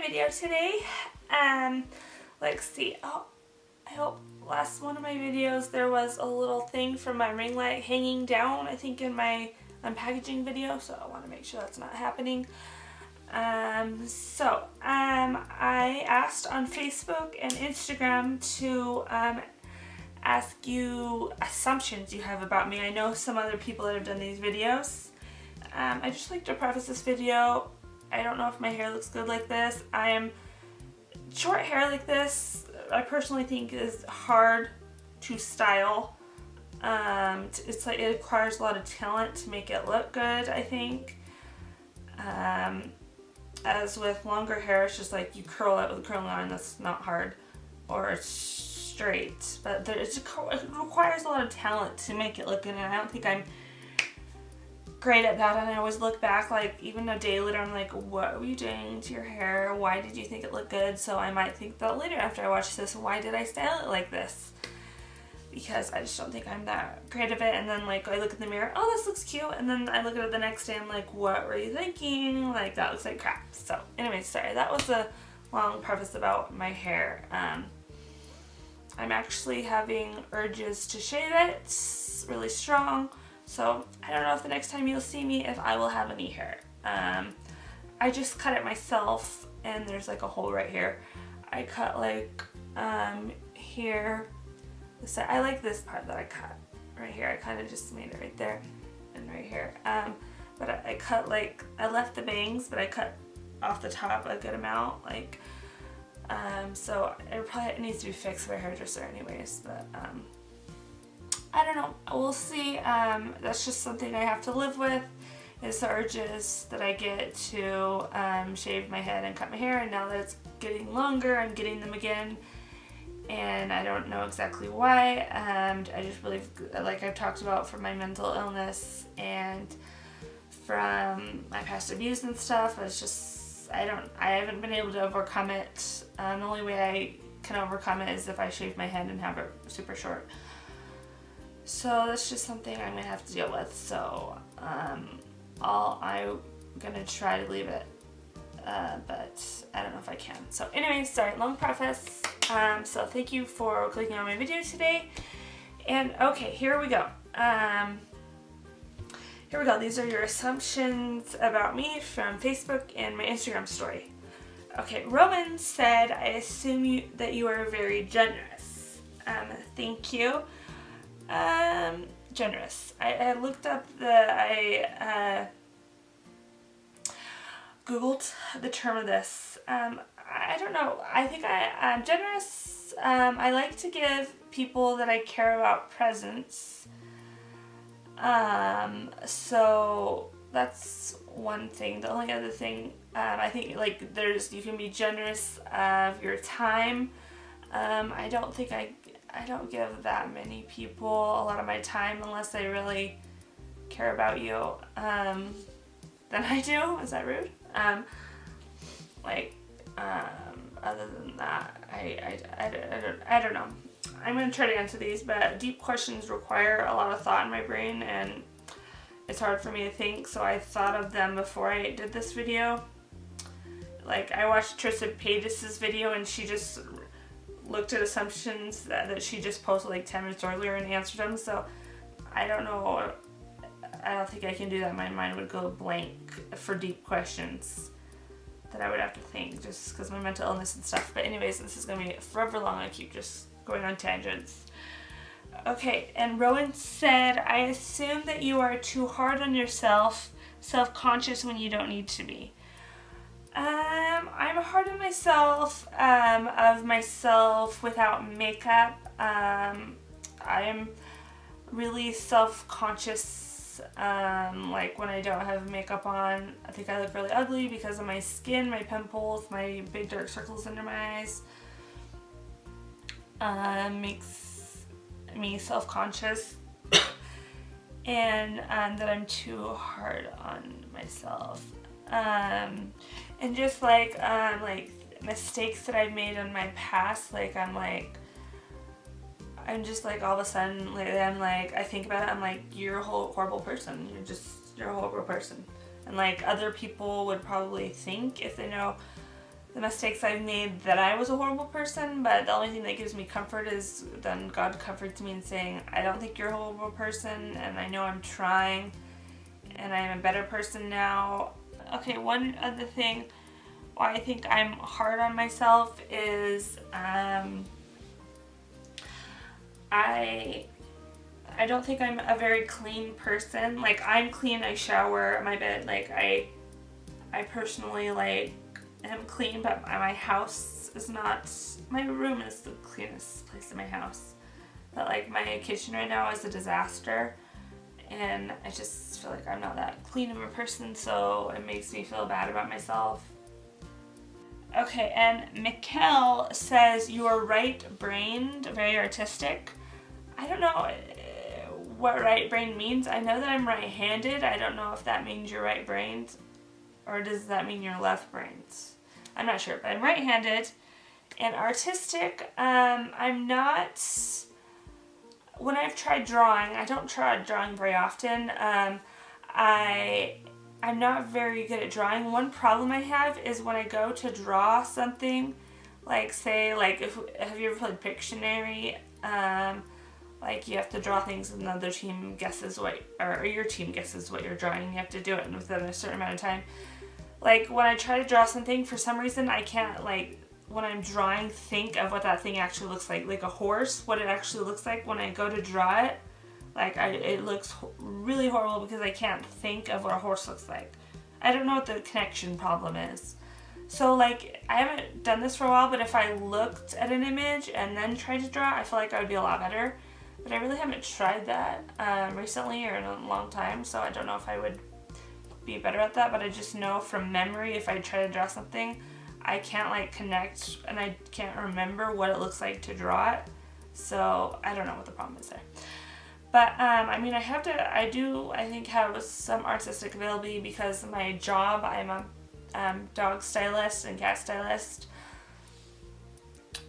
video today. Let's see. Oh, I hope last one of my videos there was a little thing from my ring light hanging down, I think in my unpackaging video, so I want to make sure that's not happening. I asked on Facebook and Instagram to ask you assumptions you have about me. I know some other people that have done these videos. I just like to preface this video. I don't know if my hair looks good like this. Short hair like this, I personally think is hard to style. It's like it requires a lot of talent to make it look good, I think. As with longer hair, it's just like you curl it with a curling iron. That's not hard, or it's straight. But it requires a lot of talent to make it look good, and I don't think I'm great at that. And I always look back, like even a day later, I'm like, what were you doing to your hair? Why did you think it looked good? So I might think that later after I watch this, why did I style it like this? Because I just don't think I'm that great of it. And then like I look in the mirror, oh, this looks cute, and then I look at it the next day, I'm like, what were you thinking? Like, that looks like crap. So anyway, sorry, that was a long preface about my hair. I'm actually having urges to shave it. It's really strong, so I don't know if the next time you'll see me if I will have any hair. I just cut it myself, and there's like a hole right here. I cut like here. So I like this part that I cut right here. I kind of just made it right there and right here. But I cut like, I left the bangs, but I cut off the top a good amount. Like, so it needs to be fixed by a hairdresser anyways. But I don't know. We'll see. That's just something I have to live with, is the urges that I get to shave my head and cut my hair. And now that it's getting longer, I'm getting them again. And I don't know exactly why. I just believe, like I've talked about, from my mental illness and from my past abuse and stuff, it's just, I haven't been able to overcome it. The only way I can overcome it is if I shave my head and have it super short. So that's just something I'm gonna have to deal with. So I'm gonna try to leave it, but I don't know if I can. So anyway, sorry, long preface. So thank you for clicking on my video today. And okay, here we go. These are your assumptions about me from Facebook and my Instagram story. Okay, Roman said, I assume that you are very generous. Thank you. Generous. I looked up I Googled the term of this. I don't know. I think I'm generous. I like to give people that I care about presents. So that's one thing. The only other thing, I think like you can be generous of your time. I don't give that many people a lot of my time unless I really care about you. Than I do. Is that rude? Other than that, I don't know. I'm going to try to answer these, but deep questions require a lot of thought in my brain, and it's hard for me to think, so I thought of them before I did this video. Like, I watched Trisha Paytas' video, and she just looked at assumptions that she just posted like 10 minutes earlier and answered them, so I don't know. I don't think I can do that. My mind would go blank for deep questions that I would have to think, just because of my mental illness and stuff. But anyways, this is going to be forever long. I keep just going on tangents. Okay, and Rowan said, I assume that you are too hard on yourself, self-conscious when you don't need to be. I'm hard on myself, of myself without makeup. I am really self-conscious. Like when I don't have makeup on, I think I look really ugly because of my skin, my pimples, my big dark circles under my eyes. Makes me self-conscious, and that I'm too hard on myself. And just like mistakes that I've made in my past, I'm just like all of a sudden, I think about it, I'm like, you're a horrible person. You're a horrible person. And like other people would probably think, if they know the mistakes I've made that I was a horrible person, but the only thing that gives me comfort is then God comforts me in saying, I don't think you're a horrible person, and I know I'm trying, and I am a better person now. Okay, one other thing why I think I'm hard on myself is I don't think I'm a very clean person. Like, I'm clean, I shower, my bed, like, I personally, like, am clean, but my house is not, my room is the cleanest place in my house. But, like, my kitchen right now is a disaster, and I just feel like I'm not that clean of a person, so it makes me feel bad about myself. Okay, and Mikkel says, you are right-brained, very artistic. I don't know what right-brained means. I know that I'm right-handed. I don't know if that means you're right-brained, or does that mean you're left-brained? I'm not sure, but I'm right-handed. And artistic, I'm not... When I've tried drawing, I don't try drawing very often. I'm not very good at drawing. One problem I have is when I go to draw something, like, say, like, have you ever played Pictionary? Like, you have to draw things and the other team guesses what, or your team guesses what you're drawing. You have to do it within a certain amount of time. Like, when I try to draw something, for some reason, I can't, like, when I'm drawing, think of what that thing actually looks like a horse, what it actually looks like when I go to draw it. Like, it looks really horrible because I can't think of what a horse looks like. I don't know what the connection problem is. So, like, I haven't done this for a while, but if I looked at an image and then tried to draw, I feel like I would be a lot better. But I really haven't tried that recently or in a long time, so I don't know if I would be better at that. But I just know from memory, if I try to draw something, I can't, like, connect, and I can't remember what it looks like to draw it. So, I don't know what the problem is there. But, I mean, I think have some artistic ability because my job, I'm a dog stylist and cat stylist.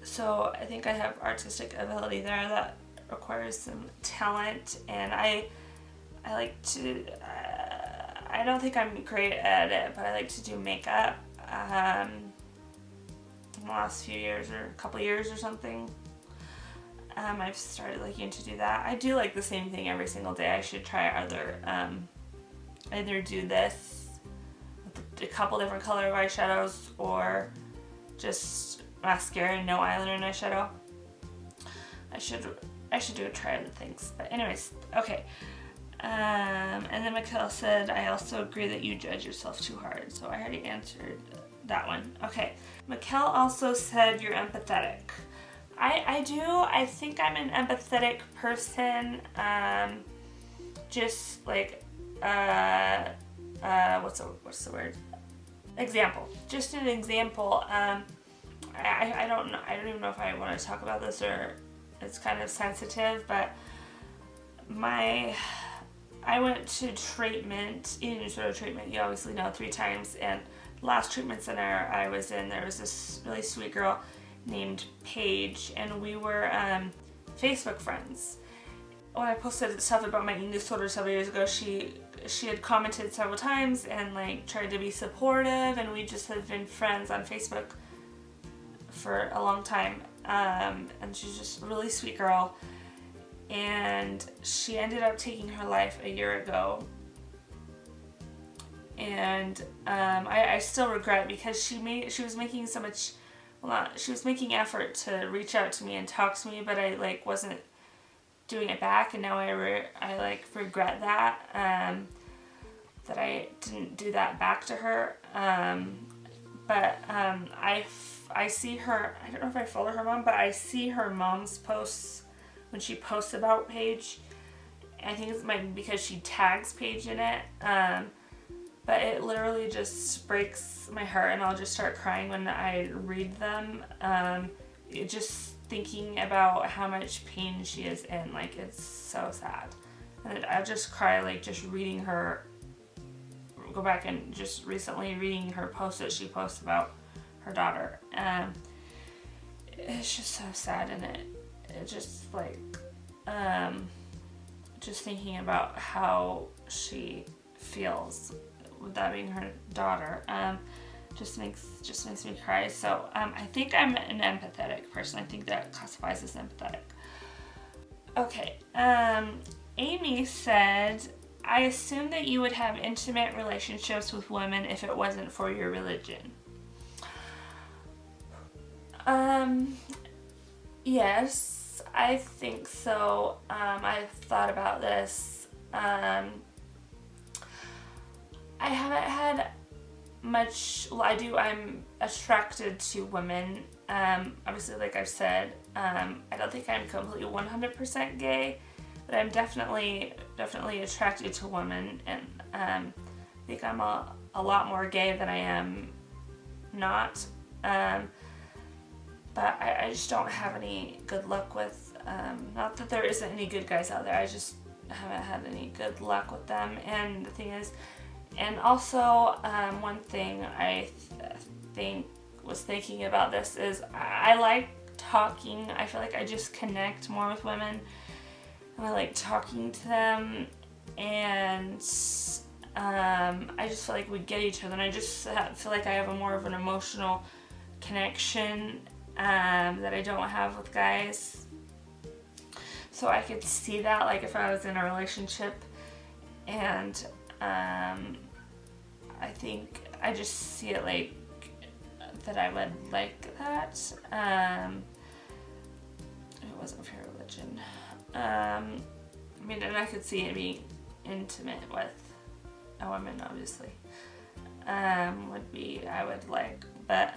So I think I have artistic ability there that requires some talent, and I like to, I don't think I'm great at it, but I like to do makeup, in the last few years or a couple years or something. I've started liking to do that. I do like the same thing every single day. I should try either do this with a couple different color of eyeshadows or just mascara and no eyeliner and eyeshadow. I should try other things. But anyways, okay. And then Mikkel said, I also agree that you judge yourself too hard. So I already answered that one. Okay. Mikkel also said you're empathetic. I do. I think I'm an empathetic person. Just like, what's the word? Example. Just an example. I don't know. I don't even know if I want to talk about this or it's kind of sensitive, but I went to treatment, eating disorder treatment, you obviously know, 3 times, and the last treatment center I was in, there was this really sweet girl named Paige, and we were Facebook friends. When I posted stuff about my eating disorder several years ago, she had commented several times and like tried to be supportive, and we just had been friends on Facebook for a long time. And she's just a really sweet girl, and she ended up taking her life a year ago. And I still regret, because she was making so much. She was making effort to reach out to me and talk to me, but I like wasn't doing it back, and now I regret that that I didn't do that back to her. But I see her. I don't know if I follow her mom, but I see her mom's posts when she posts about Paige. I think it might be because she tags Paige in it. But it literally just breaks my heart, and I'll just start crying when I read them. Just thinking about how much pain she is in, like, it's so sad. And I just cry, like, just reading her, go back and just recently reading her post that she posts about her daughter. It's just so sad, and it just, like, just thinking about how she feels with that being her daughter. just makes me cry. So I think I'm an empathetic person. I think that classifies as empathetic. Okay. Amy said, I assume that you would have intimate relationships with women if it wasn't for your religion. Yes, I think so. I've thought about this. I haven't had much, well, I'm attracted to women. Obviously, like I've said, I don't think I'm completely 100% gay, but I'm definitely attracted to women, and I think I'm a lot more gay than I am not. But I just don't have any good luck with, not that there isn't any good guys out there, I just haven't had any good luck with them. And the thing is, and also one thing I was thinking about this is I like talking. I feel like I just connect more with women, and I like talking to them, and I just feel like we get each other, and I just feel like I have more of an emotional connection that I don't have with guys. So I could see that, like, if I was in a relationship, and I think I just see it like that I would like that if it wasn't for religion. I mean, and I could see it being intimate with a woman, obviously, would be, I would like, but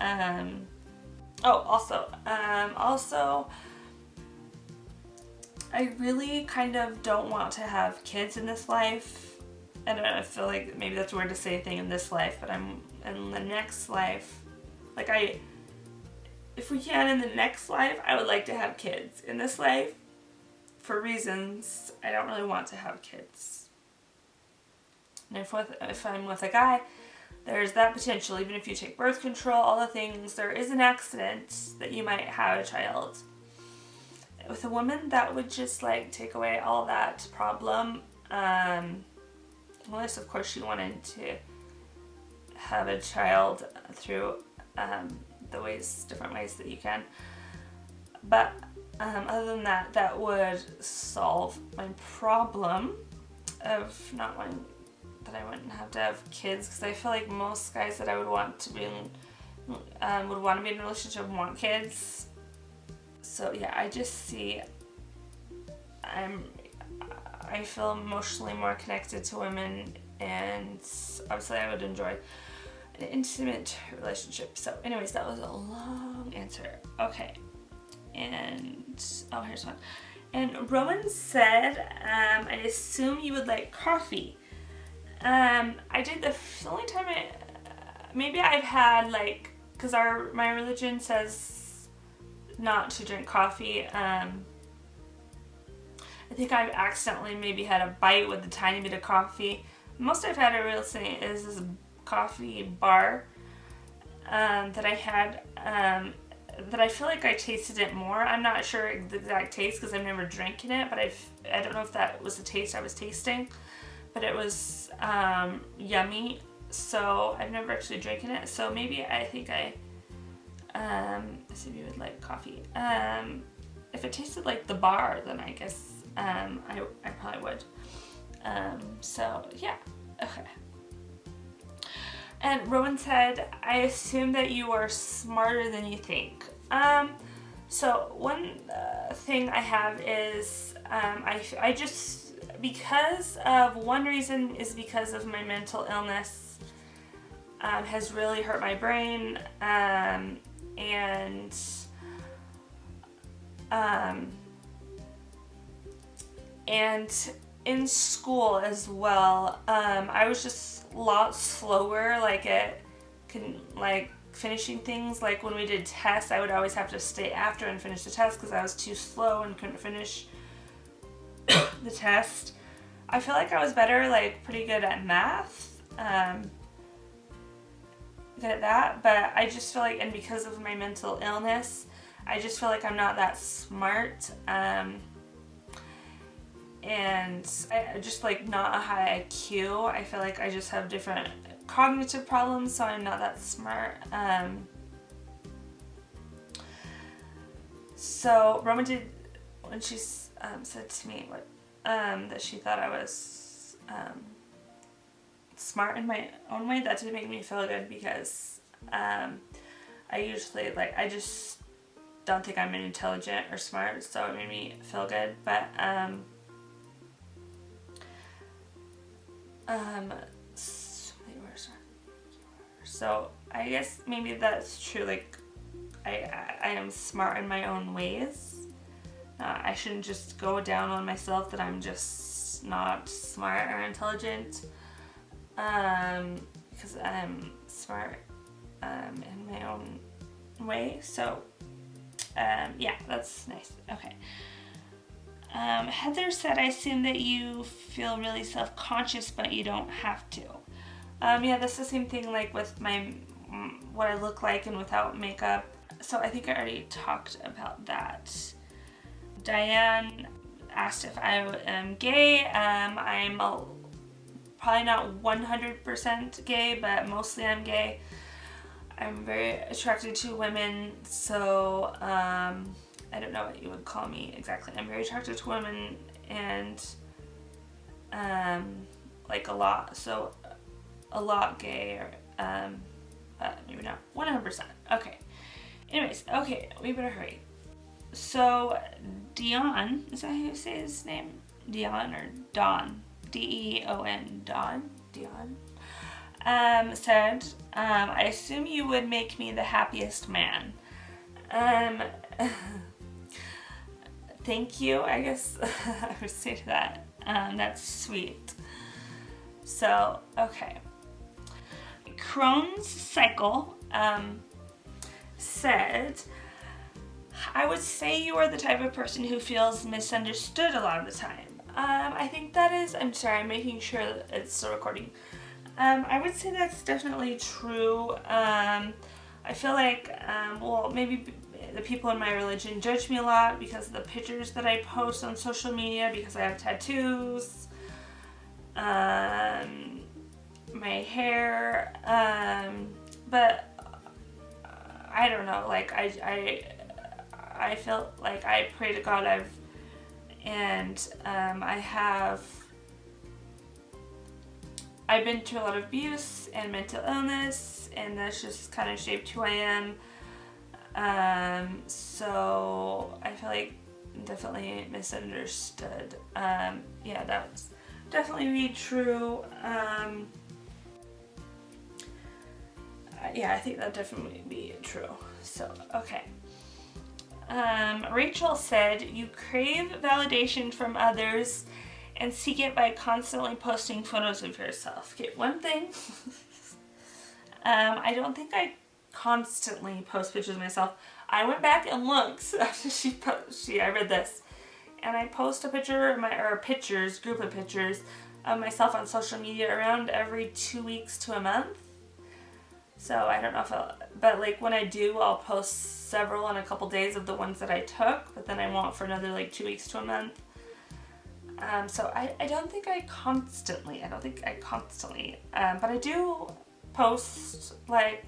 also, I really kind of don't want to have kids in this life. I don't know, I feel like maybe that's weird to say a thing in this life, but I'm in the next life. Like, if we can, in the next life, I would like to have kids. In this life, for reasons, I don't really want to have kids. And if I'm with a guy, there's that potential. Even if you take birth control, all the things, there is an accident that you might have a child. With a woman, that would just, like, take away all that problem. Unless, of course, she wanted to have a child through different ways that you can. But other than that, that would solve my problem of not wanting, that I wouldn't have to have kids, because I feel like most guys that I would want to be in, would want to be in a relationship and want kids. So yeah, I just see, I feel emotionally more connected to women, and obviously I would enjoy an intimate relationship. So anyways, that was a long answer. Okay, and here's one. And Rowan said, I assume you would like coffee. I did the only time maybe I've had, like, because my religion says not to drink coffee. I think I've accidentally maybe had a bite with a tiny bit of coffee. Most I've had recently is this coffee bar that I had, that I feel like I tasted it more. I'm not sure the exact taste because I've never drinking it, but I don't know if that was the taste I was tasting, but it was yummy. So I've never actually drinking it. So maybe I think I assume you would like coffee. If it tasted like the bar, then I guess I probably would. So yeah, okay. And Rowan said, I assume that you are smarter than you think. So one thing I have is, I just, because of, one reason is because of my mental illness, has really hurt my brain, and in school as well, I was just a lot slower, finishing things. Like when we did tests, I would always have to stay after and finish the test because I was too slow and couldn't finish the test. I feel like I was better, pretty good at math, good at that, but I just feel like, and because of my mental illness, I just feel like I'm not that smart, and I just not a high IQ. I feel like I just have different cognitive problems, so I'm not that smart. So Roma did, when she said to me that she thought I was smart in my own way, that did make me feel good, because I usually, like, I just don't think I'm intelligent or smart, so it made me feel good. But so I guess maybe that's true. Like, I am smart in my own ways. I shouldn't just go down on myself that I'm just not smart or intelligent, because I'm smart in my own way. So yeah, that's nice. Okay. Heather said, I assume that you feel really self-conscious, but you don't have to. Yeah, that's the same thing, like with my what I look like and without makeup. So I think I already talked about that. Diane asked if I am gay. I'm probably not 100% gay, but mostly I'm gay. I'm very attracted to women, so I don't know what you would call me exactly. I'm very attracted to women, and like a lot gay, or maybe not 100%. Okay. Anyways, okay, we better hurry. So Dion, is that how you say his name? Dion or Don? D-E-O-N, Don? Dion? Said, I assume you would make me the happiest man. Thank you, I guess I would say to that. That's sweet. So, okay. Crohn's Cycle said, I would say you are the type of person who feels misunderstood a lot of the time. I think that is, I'm sorry, I'm making sure that it's still recording. I would say that's definitely true. I feel like, well, maybe the people in my religion judge me a lot because of the pictures that I post on social media, because I have tattoos, my hair, but I don't know, like, I feel like I pray to God, I I've been through a lot of abuse and mental illness, and that's just kind of shaped who I am. So I feel like definitely misunderstood. Yeah, that was definitely be true. Yeah, I think that definitely be true. So, okay. Rachel said, you crave validation from others and seek it by constantly posting photos of yourself. Okay, one thing, I don't think I constantly post pictures of myself. I went back and looked after I read this, and I post a picture of group of pictures of myself on social media around every 2 weeks to a month. So I don't know but like when I do, I'll post several in a couple days of the ones that I took, but then I won't for another like 2 weeks to a month. So I don't think I constantly, but I do post like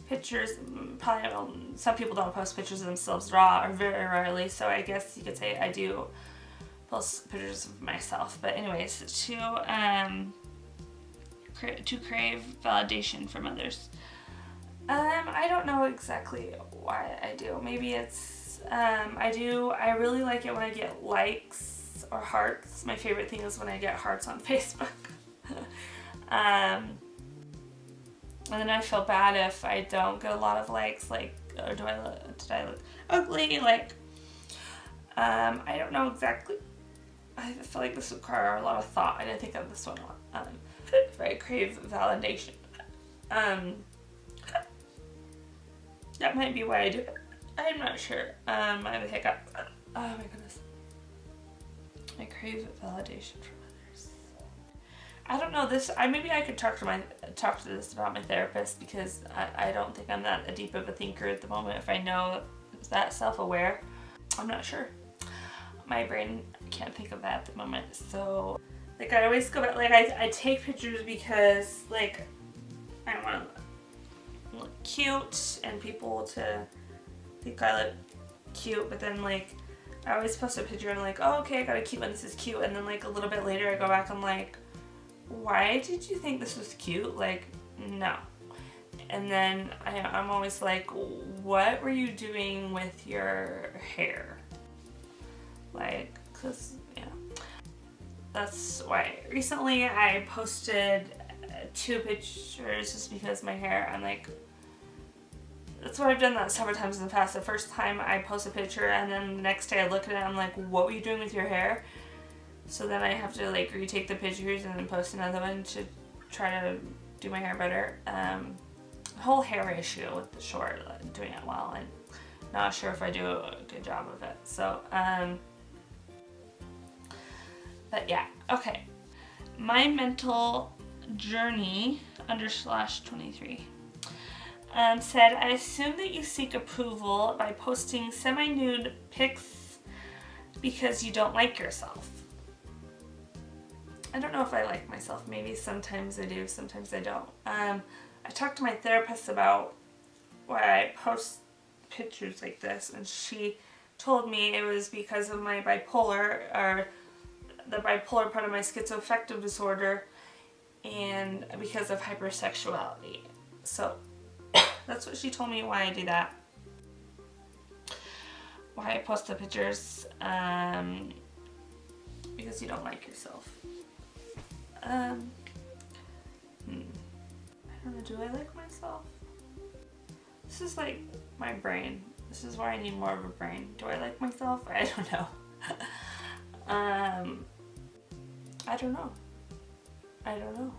pictures. Probably some people don't post pictures of themselves raw, or very rarely, so I guess you could say I do post pictures of myself. But anyways, to crave validation from others. I don't know exactly why I do. Maybe it's, I really like it when I get likes or hearts. My favorite thing is when I get hearts on Facebook. And then I feel bad if I don't get a lot of likes, like, or did I look ugly? Like, I don't know exactly. I feel like this would require a lot of thought. I didn't think of this one a lot. If I crave validation. That might be why I do it. I'm not sure. I have a hiccup. Oh my goodness. I crave validation from others. I don't know this. Maybe I could talk to this about my therapist, because I don't think I'm that deep of a thinker at the moment. If I know that self-aware, I'm not sure. My brain can't think of that at the moment. So Like, I always go back, like, I take pictures because, like, I want to look cute and people to think I look cute, but then, like, I always post a picture and I'm like, oh, okay, I got a cute one, this is cute, and then, like, a little bit later I go back, I'm like, why did you think this was cute? Like, no. And then I'm always like, what were you doing with your hair? Like, cause, yeah. That's why recently I posted 2 pictures just because my hair, I'm like, that's what I've done that several times in the past. The first time I post a picture and then the next day I look at it, I'm like, what were you doing with your hair? So then I have to like retake the pictures and then post another one to try to do my hair better. Whole hair issue with the short, doing it well. I'm not sure if I do a good job of it. So, but yeah, okay. My mental journey /23 said, I assume that you seek approval by posting semi-nude pics because you don't like yourself. I don't know if I like myself. Maybe sometimes I do, sometimes I don't. I talked to my therapist about why I post pictures like this, and she told me it was because of my bipolar, or the bipolar part of my schizoaffective disorder, and because of hypersexuality. So that's what she told me, why I do that. Why I post the pictures, because you don't like yourself. I don't know, do I like myself? This is like my brain. This is why I need more of a brain. Do I like myself? I don't know. I don't know. I don't know.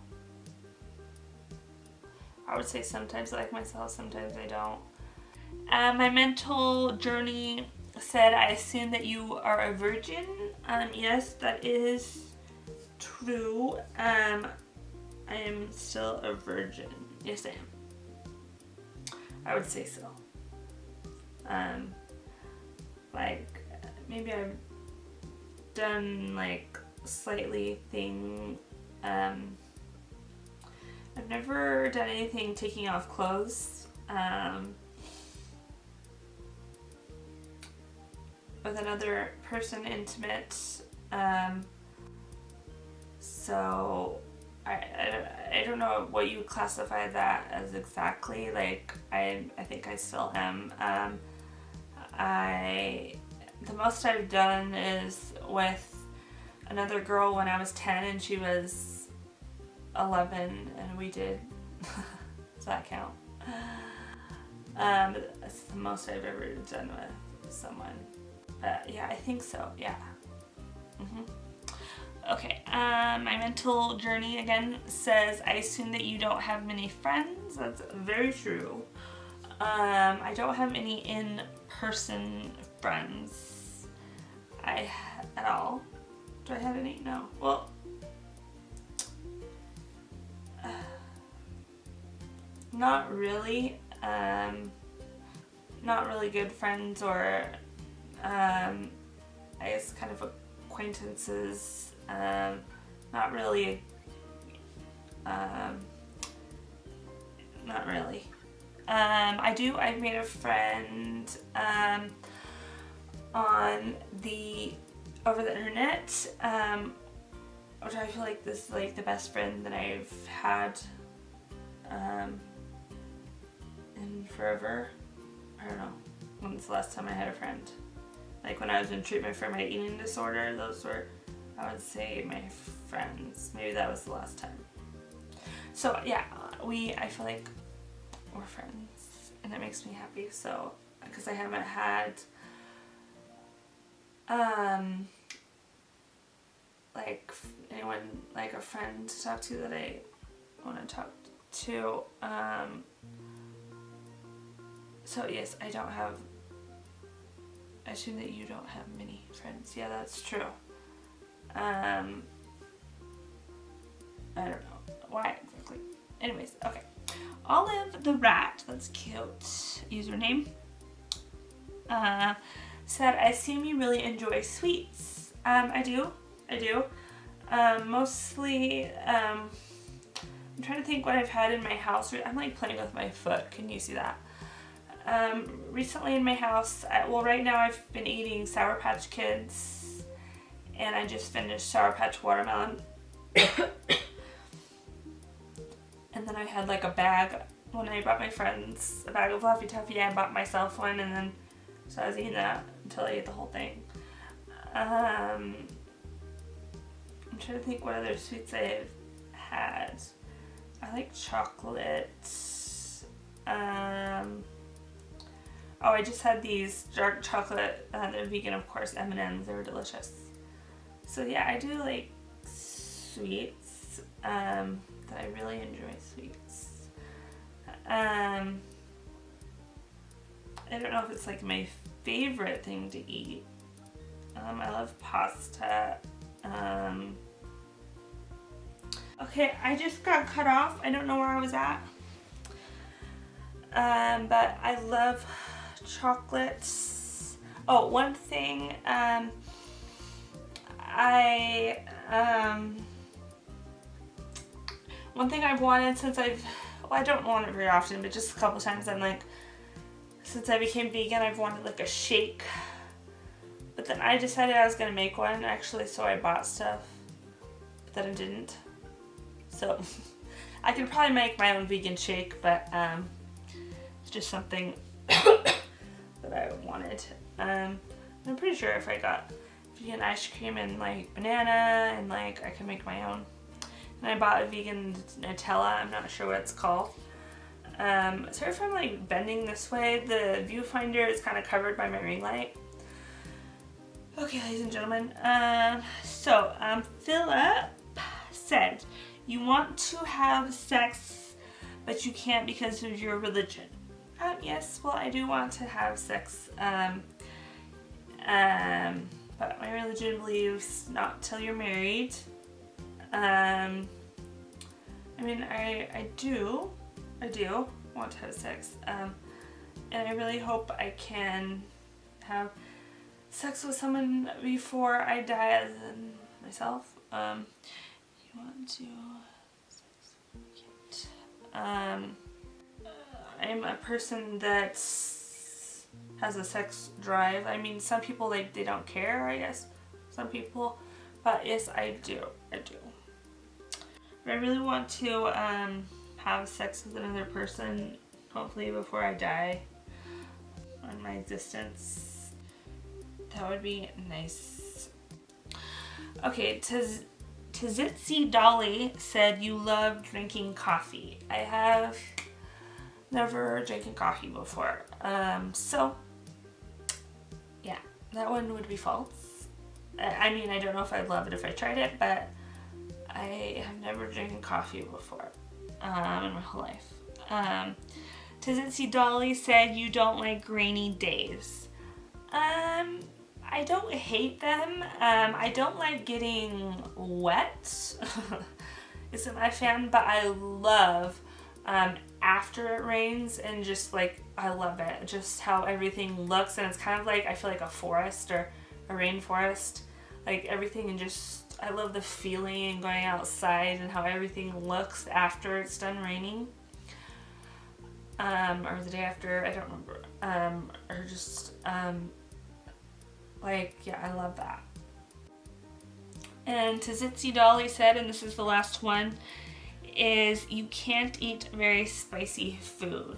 I would say sometimes I like myself, sometimes I don't. My mental journey said, I assume that you are a virgin. Yes, that is true. I am still a virgin. Yes, I am. I would say so. Like, maybe I've done, like, slightly thing, I've never done anything taking off clothes, with another person intimate, so I don't know what you classify that as exactly. Like, I think I still am. The most I've done is with another girl when I was 10 and she was 11, and we did. Does that count? That's the most I've ever done with someone. Yeah, I think so. Yeah. Okay, my mental journey again says, I assume that you don't have many friends. That's very true. I don't have any in-person friends. At all. Do I have any? No. Well, not really. Not really good friends, or I guess kind of acquaintances. Not really. Not really. I've made a friend over the internet, which I feel like this is like the best friend that I've had in forever. I don't know. When's the last time I had a friend? Like when I was in treatment for my eating disorder, those were, I would say, my friends. Maybe that was the last time. So yeah, I feel like we're friends, and it makes me happy. So, because I haven't had like anyone, like a friend to talk to that I want to talk to. So yes, I assume that you don't have many friends. Yeah, that's true. I don't know why exactly. Anyways, okay. Olive the Rat, that's cute username, said, I assume you really enjoy sweets. I do. Mostly, I'm trying to think what I've had in my house. I'm like playing with my foot. Can you see that? Recently in my house, well, right now I've been eating Sour Patch Kids, and I just finished Sour Patch Watermelon. And then I had like a bag when I brought my friends a bag of Laffy Taffy. I bought myself one, and then so I was eating that until I ate the whole thing. I'm trying to think what other sweets I've had. I like chocolate. Oh, I just had these dark chocolate. They're vegan, of course. M&Ms. They were delicious. So yeah, I do like sweets. That I really enjoy sweets. I don't know if it's like my favorite thing to eat. I love pasta. Okay, I just got cut off. I don't know where I was at. But I love chocolates. Oh, one thing, one thing I've wanted since well, I don't want it very often, but just a couple times I'm like, since I became vegan, I've wanted like a shake. But then I decided I was going to make one, actually, so I bought stuff, but then I didn't. So, I could probably make my own vegan shake, but it's just something that I wanted. I'm pretty sure if I got vegan ice cream and like banana and like I can make my own. And I bought a vegan Nutella. I'm not sure what it's called. Sorry if I'm like bending this way. The viewfinder is kind of covered by my ring light. Okay, ladies and gentlemen. Philip said, you want to have sex, but you can't because of your religion. Yes, well, I do want to have sex. But my religion believes not till you're married. I mean, I do want to have sex, and I really hope I can have sex with someone before I die, as in myself. You want to I'm a person that has a sex drive. I mean, some people, like, they don't care, I guess. Some people. But yes, I do. But I really want to have sex with another person, hopefully before I die on my existence. That would be nice. Okay, Tizitzi Dolly said you love drinking coffee. I have never drinking coffee before. So, yeah, that one would be false. I mean, I don't know if I'd love it if I tried it, but I have never drinking coffee before in my whole life. Tizitzi Dolly said you don't like rainy days. I don't hate them. I don't like getting wet. Isn't my fan, but I love after it rains, and just like I love it, just how everything looks, and it's kind of like, I feel like a forest or a rainforest, like everything, and just I love the feeling and going outside and how everything looks after it's done raining, or the day after, I don't remember, or just like, yeah, I love that. And Tizitzi Dolly said, and this is the last one, is you can't eat very spicy food.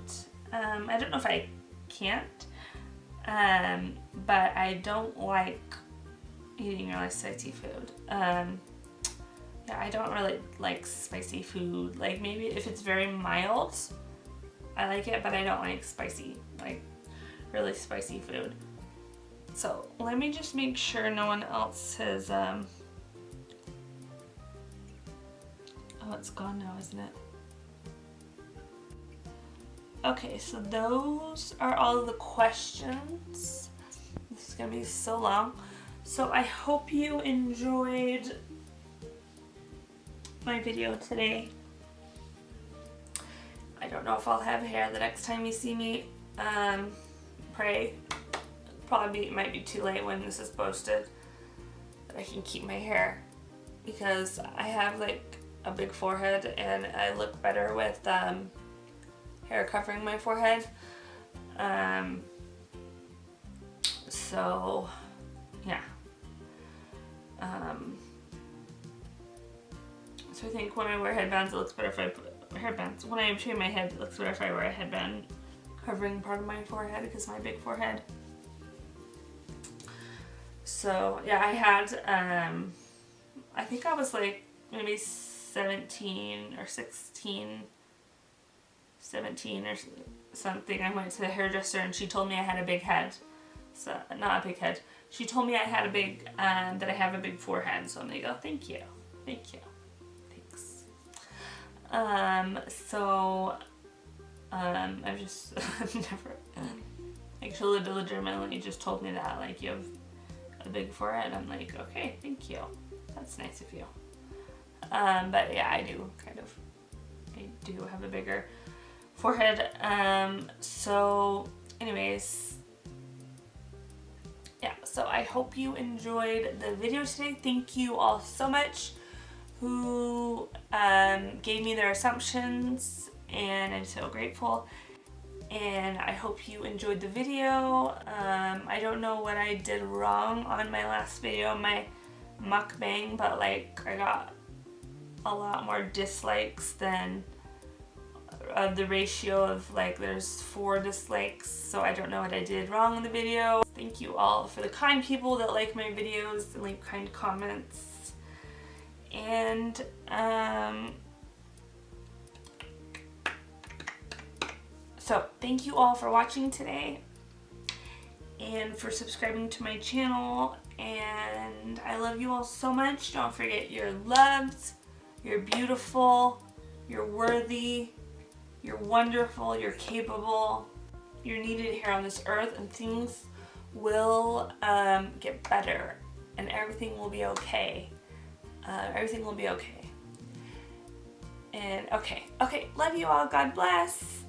I don't know if I can't, but I don't like eating really spicy food. Yeah, I don't really like spicy food. Like, maybe if it's very mild, I like it, but I don't like spicy, like really spicy food. So let me just make sure no one else has, oh, it's gone now, isn't it? Okay, so those are all the questions. This is gonna be so long. So I hope you enjoyed my video today. I don't know if I'll have hair the next time you see me. Pray. It might be too late when this is posted, but I can keep my hair because I have like a big forehead and I look better with hair covering my forehead. So yeah. So I think when I wear headbands, it looks better if I put headbands. When I shave my head, it looks better if I wear a headband covering part of my forehead because of my big forehead. So yeah, I had, I think I was like maybe 17 or something. I went to the hairdresser and she told me I had a big head. So, not a big head. She told me I had a big, that I have a big forehead. So I'm like, oh, thank you. Thank you. Thanks. I've just never, like, she legitimately just told me that, like, you have a big forehead. I'm like, okay, thank you. That's nice of you. But yeah, I do have a bigger forehead. So anyways, yeah, so I hope you enjoyed the video today. Thank you all so much who gave me their assumptions, and I'm so grateful. And I hope you enjoyed the video. I don't know what I did wrong on my last video, my mukbang, but like I got a lot more dislikes than the ratio of like there's 4 dislikes, so I don't know what I did wrong in the video. Thank you all for the kind people that like my videos and leave kind comments. And so thank you all for watching today and for subscribing to my channel, and I love you all so much. Don't forget, you're loved, you're beautiful, you're worthy, you're wonderful, you're capable, you're needed here on this earth, and things will get better and everything will be okay. Everything will be okay. And okay, love you all. God bless.